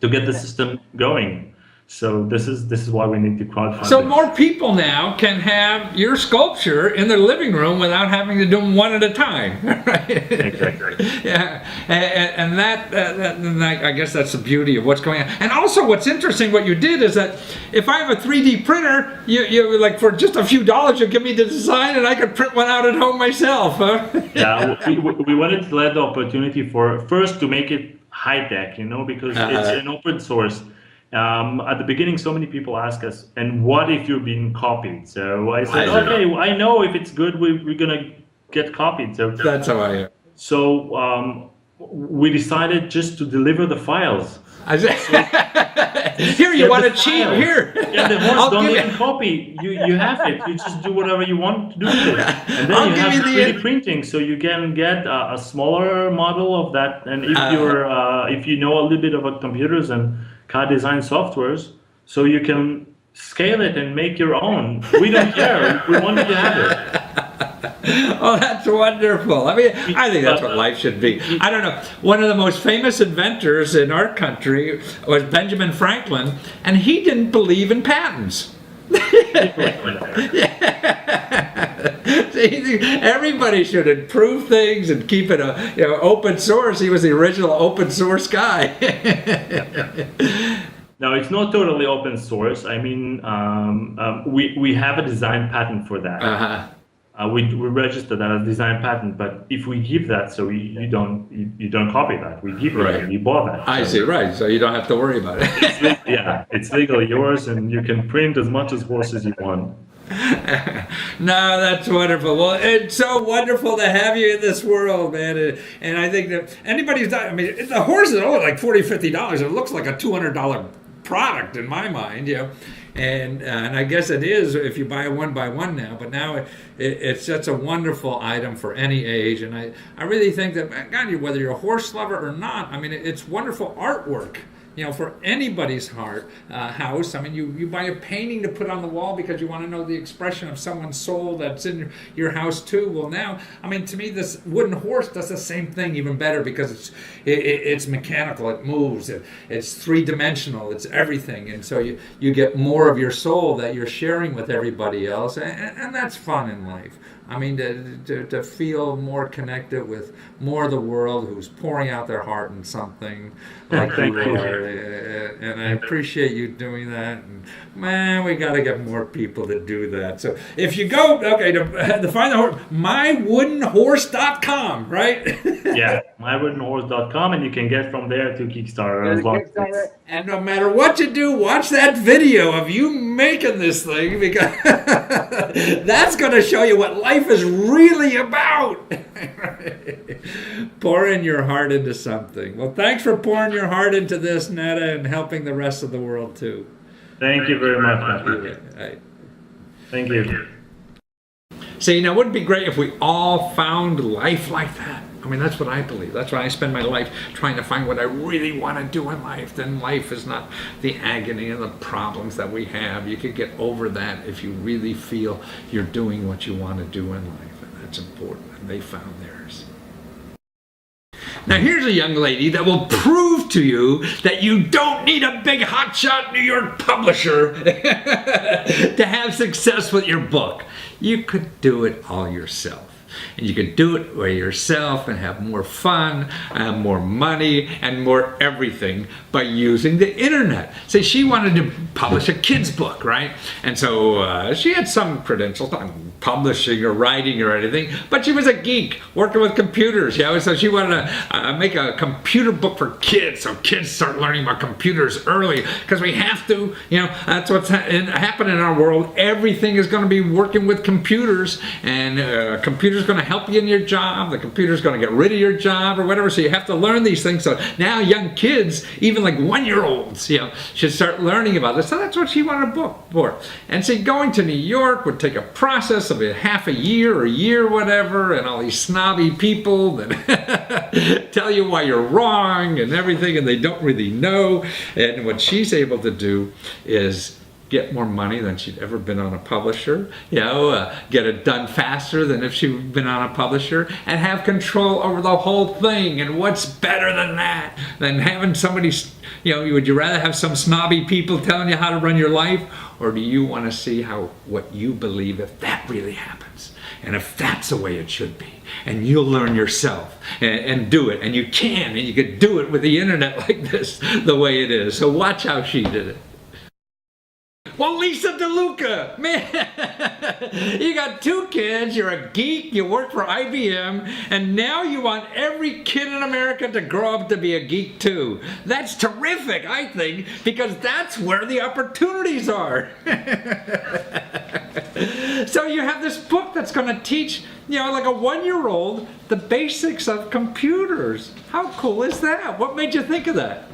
to get the system going. So this is why we need to crowdfund. So more people now can have your sculpture in their living room without having to do them one at a time, right? Exactly. Yeah, and I guess that's the beauty of what's going on. And also, what's interesting, what you did is that if I have a 3D printer, you like for just a few dollars, you give me the design, and I could print one out at home myself. Huh? Yeah, we wanted to let the opportunity for first to make it high tech, because it's an open source. At the beginning, so many people ask us, and what if you're being copied? So I said, okay, I know if it's good, we're gonna get copied. So that's how I am. So we decided just to deliver the files. Here, you want to cheat? Here. Yeah, the horse don't even copy. You have it. You just do whatever you want to do with it. And then you have 3D printing, so you can get a smaller model of that. And if you know a little bit about computers and CAD design softwares, so you can scale it and make your own. We don't care. We want you to have it. Oh, that's wonderful. I mean, I think that's what life should be. I don't know. One of the most famous inventors in our country was Benjamin Franklin, and he didn't believe in patents. Everybody should improve things and keep it open source. He was the original open source guy. No, it's not totally open source. I mean, we have a design patent for that. We registered that as design patent, but if we give that, so you don't copy that. We give it. You bought that. I see, right? So you don't have to worry about it. It's legally yours, and you can print as much as horses you want. No, that's wonderful. Well, it's so wonderful to have you in this world, man. And I think that anybody's done, I mean, the horse is only like $40, $50. It looks like a $200 product in my mind, And I guess it is if you buy one by one now, but now it's such a wonderful item for any age. And I really think that, God, whether you're a horse lover or not, I mean, it's wonderful artwork. For anybody's house. I mean, you buy a painting to put on the wall because you want to know the expression of someone's soul that's in your house too. Well, now, I mean, to me, this wooden horse does the same thing, even better, because it's mechanical, it moves, it's three-dimensional, it's everything, and so you get more of your soul that you're sharing with everybody else, and that's fun in life. I mean, to feel more connected with more of the world who's pouring out their heart in something like you are. And I appreciate you doing that. And man, we got to get more people to do that. So if you go, to find the horse, mywoodenhorse.com, right? Yeah, mywoodenhorse.com, and you can get from there to Kickstarter. And no matter what you do, watch that video of you making this thing, because that's going to show you what life is really about. Pouring your heart into something. Well, thanks for pouring your heart into this, Netta, and helping the rest of the world too. Thank you very much, Matthew. Thank you. See, now wouldn't it be great if we all found life like that? I mean, that's what I believe. That's why I spend my life trying to find what I really want to do in life. Then life is not the agony and the problems that we have. You could get over that if you really feel you're doing what you want to do in life. And that's important. And they found theirs. Now here's a young lady that will prove to you that you don't need a big hotshot New York publisher to have success with your book. You could do it all yourself. And you could do it by yourself and have more fun, and more money, and more everything by using the internet. See, she wanted to publish a kid's book, right? And so she had some credentials, not publishing or writing or anything, but she was a geek working with computers, you know, so she wanted to make a computer book for kids, so kids start learning about computers early, because we have to, you know, that's what's happening in our world. Everything is going to be working with computers, and computers going to help you in your job, the computer's going to get rid of your job or whatever, so you have to learn these things. So now young kids, even like 1-year-olds, you know, should start learning about this. So that's what she wanted a book for. And see, going to New York would take a process of a half a year or a year, whatever, and all these snobby people that tell you why you're wrong and everything, and they don't really know. And what she's able to do is get more money than she'd ever been on a publisher, you know, get it done faster than if she'd been on a publisher, and have control over the whole thing. And what's better than that? Than having somebody, you know, would you rather have some snobby people telling you how to run your life? Or do you want to see what you believe, if that really happens? And if that's the way it should be, and you'll learn yourself and do it, and you can, and you could do it with the internet like this, the way it is. So watch how she did it. Well, Lisa DeLuca, man, you got 2 kids, you're a geek, you work for IBM, and now you want every kid in America to grow up to be a geek too. That's terrific, I think, because that's where the opportunities are. So you have this book that's going to teach, you know, like a 1-year-old, the basics of computers. How cool is that? What made you think of that?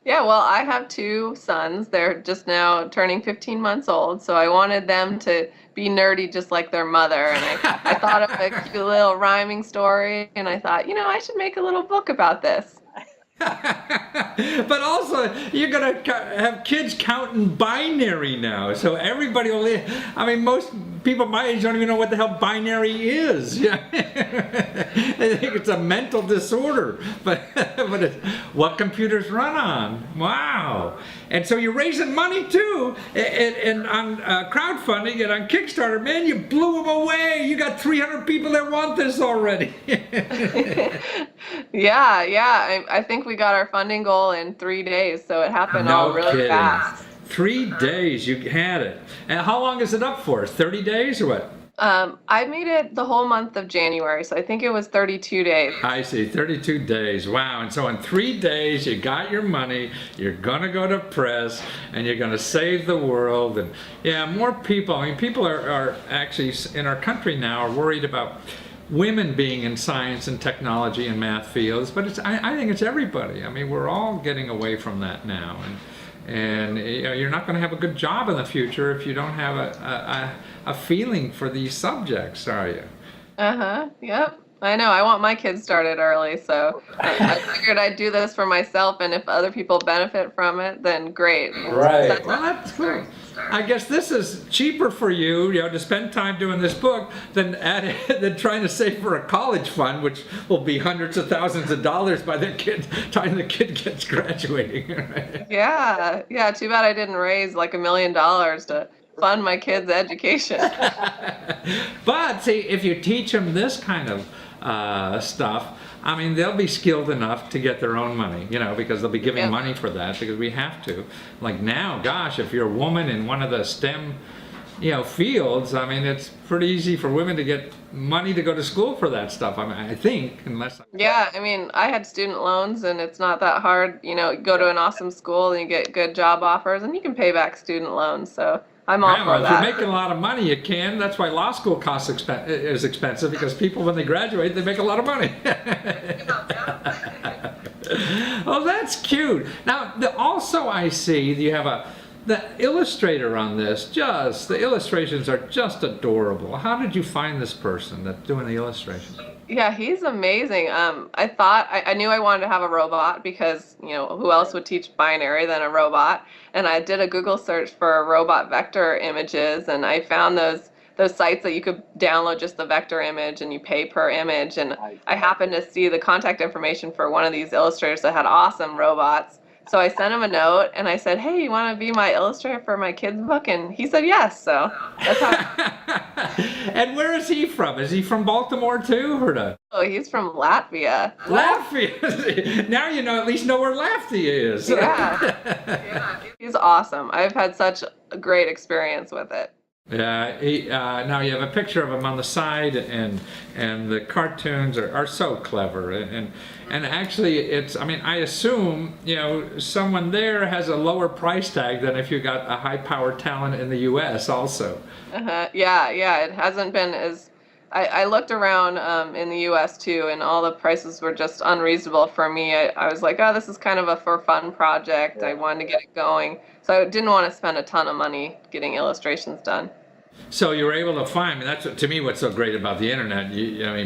Yeah, well, I have 2 sons. They're just now turning 15 months old, so I wanted them to be nerdy just like their mother. And I thought of a cute little rhyming story, and I thought, you know, I should make a little book about this. But also, you're going to have kids counting binary now. So everybody will, I mean, most people my age don't even know what the hell binary is. Yeah. They think it's a mental disorder. But it's what computers run on. Wow. And so you're raising money too. And on crowdfunding and on Kickstarter, man, you blew them away. You got 300 people that want this already. Yeah. I think we got our funding goal in 3 days, so it happened all really fast. 3 days you had it. And how long is it up for? 30 days or what? I made it the whole month of January, so I think it was 32 days. I see, 32 days. Wow. And so in 3 days, you got your money, you're going to go to press, and you're going to save the world. And yeah, more people. I mean, people are actually in our country now are worried about women being in science and technology and math fields, but I think it's everybody. I mean, we're all getting away from that now. And you know, you're not going to have a good job in the future if you don't have a feeling for these subjects, are you? Yep. I know. I want my kids started early, so I figured I'd do this for myself, and if other people benefit from it, then great. Right. Well, that's cool. I guess this is cheaper for you, you know, to spend time doing this book than trying to save for a college fund, which will be hundreds of thousands of dollars by the time the kid gets graduating. Right? Yeah. Too bad I didn't raise like $1 million to fund my kids' education. But see, if you teach them this kind of stuff, I mean, they'll be skilled enough to get their own money, you know, because they'll be giving money for that, because we have to. Like now, gosh, if you're a woman in one of the STEM, you know, fields, I mean, it's pretty easy for women to get money to go to school for that stuff. I mean, I think, unless... Yeah, I mean, I had student loans, and it's not that hard. You know, go to an awesome school and you get good job offers, and you can pay back student loans, so... I'm all for that. If you're making a lot of money, you can. That's why law school is expensive, because people, when they graduate, they make a lot of money. Oh, that's cute. Now, also I see you have the illustrator on this, the illustrations are just adorable. How did you find this person that's doing the illustrations? Yeah, he's amazing. I knew I wanted to have a robot because, who else would teach binary than a robot? And I did a Google search for robot vector images, and I found those sites that you could download just the vector image and you pay per image. And I happened to see the contact information for one of these illustrators that had awesome robots. So I sent him a note and I said, "Hey, you want to be my illustrator for my kids' book?" And he said yes. So that's how. And where is he from? Is he from Baltimore too, or not? Oh, he's from Latvia. Latvia. Now you at least know where Latvia is. Yeah. He's awesome. I've had such a great experience with it. Yeah, now you have a picture of him on the side, and the cartoons are so clever, and actually I assume someone there has a lower price tag than if you got a high powered talent in the U.S. also. Yeah, it hasn't been as. I looked around in the U.S. too, and all the prices were just unreasonable for me. I was like, oh, this is kind of a for fun project. I wanted to get it going, so I didn't want to spend a ton of money getting illustrations done. So you were able to find. That's to me what's so great about the internet.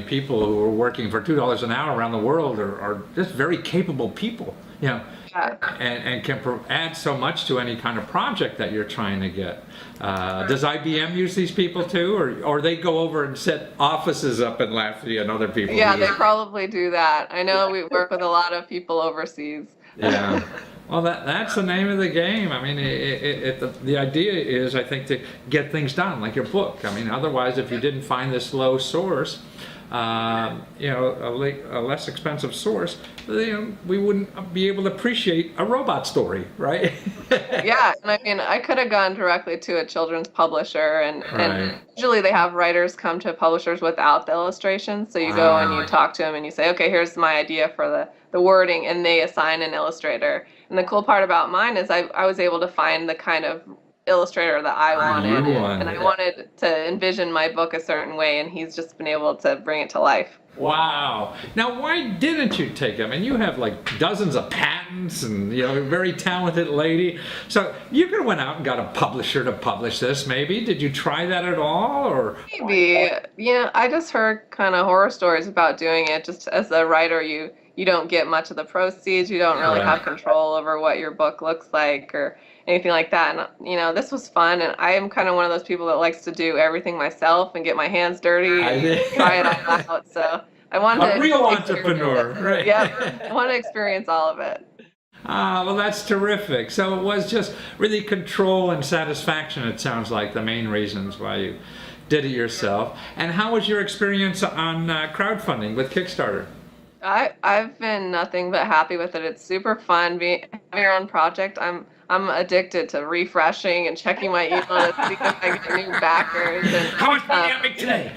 People who are working for $2 an hour around the world are just very capable people. Yeah. And can add so much to any kind of project that you're trying to get. Does IBM use these people too, or they go over and set offices up in Latvia and other people? Yeah, they probably do that. I know we work with a lot of people overseas. Yeah. Well, that's the name of the game. I mean, the idea is, I think, to get things done, like your book. I mean, otherwise, if you didn't find this low source, a less expensive source, we wouldn't be able to appreciate a robot story, right? Yeah, and I could have gone directly to a children's publisher, and usually they have writers come to publishers without the illustrations, so you go and you talk to them and you say, okay, here's my idea for the wording, and they assign an illustrator. And the cool part about mine is I was able to find the kind of illustrator that I wanted, and I wanted to envision my book a certain way, and he's just been able to bring it to life. Wow. Now, why didn't you take him? And you have like dozens of patents, and a very talented lady. So you could have went out and got a publisher to publish this, maybe. Did you try that at all, or? Maybe. I just heard kind of horror stories about doing it. Just as a writer, you don't get much of the proceeds. You don't really have control over what your book looks like or anything like that. And this was fun, and I am kind of one of those people that likes to do everything myself and get my hands dirty and try it all out. So I wanted to. A real entrepreneur, right? Yeah, I want to experience all of it. Well, that's terrific. So it was just really control and satisfaction, it sounds like, the main reasons why you did it yourself. And how was your experience on crowdfunding with Kickstarter? I've been nothing but happy with it. It's super fun having your own project. I'm addicted to refreshing and checking my email to see if I get new backers. And, how much money I make today?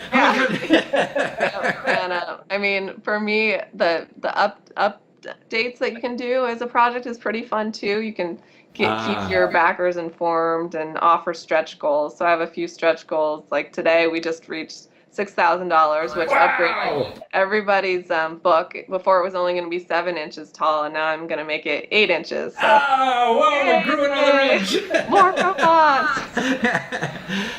And for me, the updates that you can do as a project is pretty fun too. You can keep your backers informed and offer stretch goals. So I have a few stretch goals. Like today, we just reached $6,000, which upgraded everybody's book. Before it was only going to be 7 inches tall, and now I'm going to make it 8 inches. So. We grew another inch. More robots.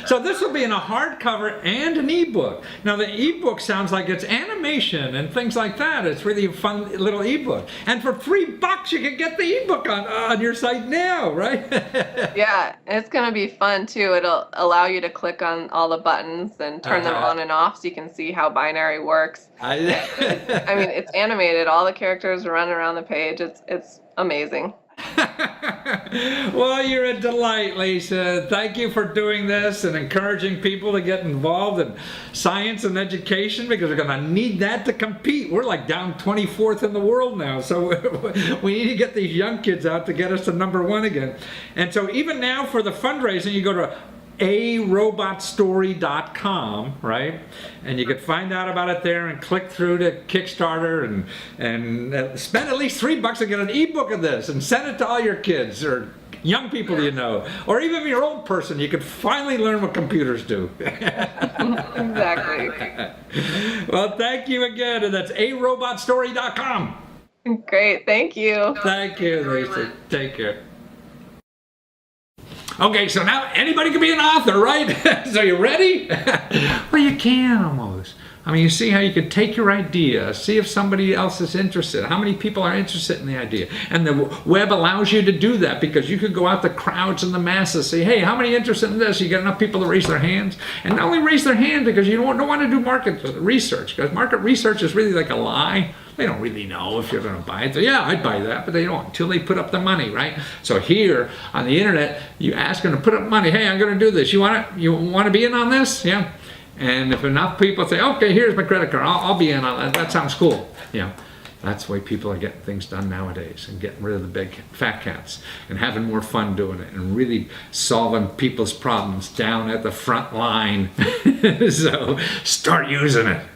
So this will be in a hardcover and an ebook. Now the ebook sounds like it's animation and things like that. It's really a fun little ebook. And for $3 you can get the ebook on your site now, right? Yeah, it's going to be fun too. It'll allow you to click on all the buttons and turn them on and off so you can see how binary works. It's animated. All the characters run around the page. It's amazing. Well, you're a delight, Lisa. Thank you for doing this and encouraging people to get involved in science and education, because we're going to need that to compete. We're like down 24th in the world now, so we need to get these young kids out to get us to #1 again. And so even now for the fundraising, you go to arobotstory.com, right? And you can find out about it there and click through to Kickstarter and spend at least $3 to get an ebook of this and send it to all your kids or young people you know, or even your old person. You can finally learn what computers do. Exactly. Well, thank you again, and that's arobotstory.com. Great, thank you. Thank you, Lisa. Take care. Okay, so now anybody can be an author, right? So you ready? Well, you can almost. I mean, you see how you could take your idea, see if somebody else is interested, how many people are interested in the idea. And the web allows you to do that because you could go out to crowds and the masses, say, hey, how many interested in this? You get enough people to raise their hands. And not only raise their hand because you don't want to do market research, because market research is really like a lie. They don't really know if you're going to buy it. So, yeah, I'd buy that, but they don't until they put up the money, right? So here on the internet, you ask them to put up money. Hey, I'm going to do this. You want it? You want to be in on this? Yeah. And if enough people say, okay, here's my credit card, I'll be in on that. That sounds cool. Yeah. That's the way people are getting things done nowadays and getting rid of the big fat cats and having more fun doing it and really solving people's problems down at the front line. So start using it.